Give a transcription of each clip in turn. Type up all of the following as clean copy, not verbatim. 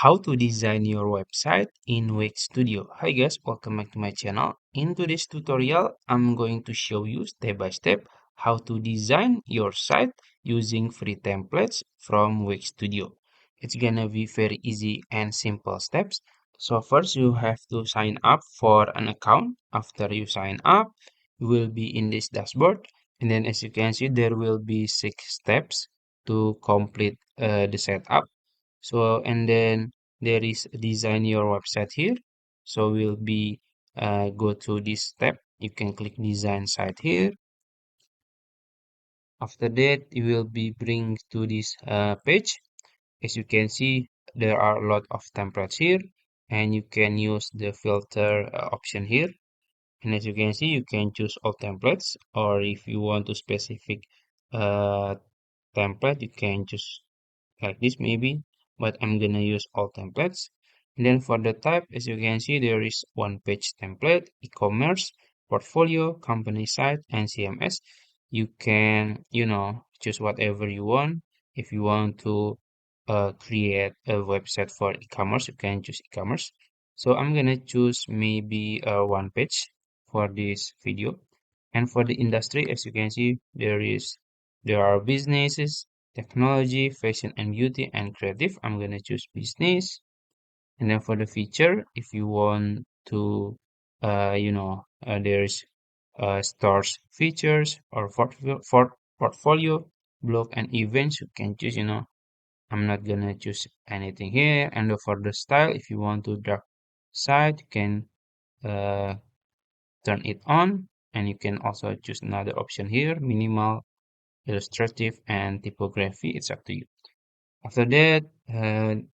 How to design your website in Wix Studio. Hi guys, welcome back to my channel. In today's tutorial, I'm going to show you step by step how to design your site using free templates from Wix Studio. It's gonna be very easy and simple steps. So first you have to sign up for an account. After you sign up, you will be in this dashboard. And then as you can see, there will be 6 steps to complete the setup. So and then there is design your website here. So we'll be go to this step. You can click design site here. After that, you will be bring to this page. As you can see, there are a lot of templates here, and you can use the filter option here. And as you can see, you can choose all templates, or if you want to specific uh, template, you can choose like this maybe, but I'm gonna use all templates. And then for the type, as you can see, there is one page template, e-commerce, portfolio, company site, and CMS. You can, choose whatever you want. If you want to create a website for e-commerce, you can choose e-commerce. So I'm gonna choose maybe one page for this video. And for the industry, as you can see, there are businesses, technology, fashion and beauty, and creative. I'm gonna choose business. And then for the feature, if you want to, there's stores features or for portfolio, blog and events. You can choose. I'm not gonna choose anything here. And then for the style, if you want to dark side, you can uh, turn it on. And you can also choose another option here, minimal, illustrative, and typography. It's up to you. After that,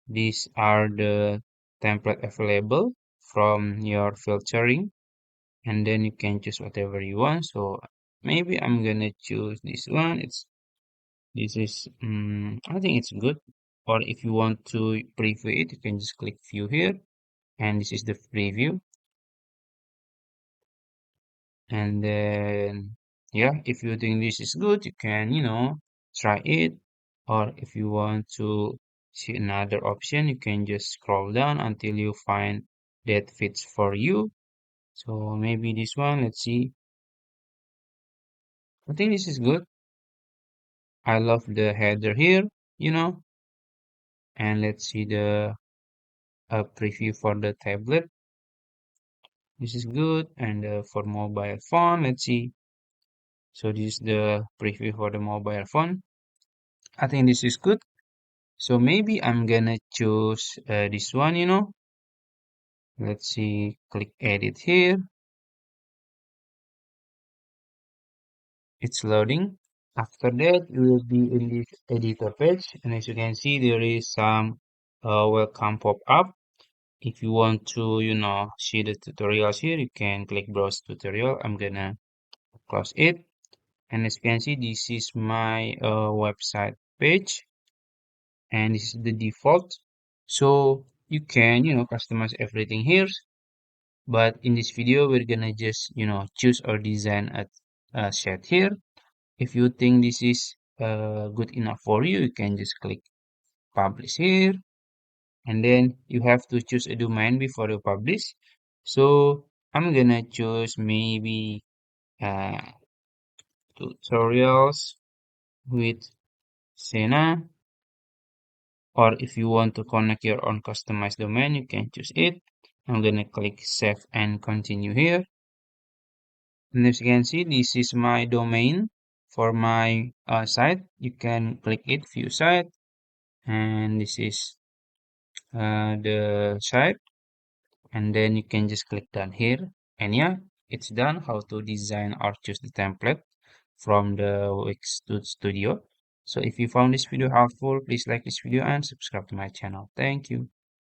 these are the template available from your filtering, and then you can choose whatever you want. So maybe I'm gonna choose this one. This is I think it's good. Or if you want to preview it, you can just click view here, and this is the preview. And then yeah, if you think this is good, you can try it. Or if you want to see another option, you can just scroll down until you find that fits for you. So maybe this one, let's see. I think this is good. I love the header here, you know. And let's see the preview for the tablet. This is good. And for mobile phone, let's see. So this is the preview for the mobile phone. I think this is good. So maybe I'm gonna choose this one. Let's see, click edit here. It's loading. After that, you will be in this editor page. And as you can see, there is some welcome pop-up. If you want to, see the tutorials here, you can click browse tutorial. I'm gonna close it. And as you can see, this is my website page. And this is the default. So you can, customize everything here. But in this video, we're gonna just, choose or design a set here. If you think this is good enough for you, you can just click publish here. And then you have to choose a domain before you publish. So I'm gonna choose maybe uh, tutorials with Sena. Or if you want to connect your own customized domain, you can choose it. I'm gonna click save and continue here. And as you can see, this is my domain for my site. You can click it, view site, and this is the site. And then you can just click done here. And yeah, it's done how to design or choose the template from the Wix Studio. So if you found this video helpful, please like this video and subscribe to my channel. Thank you.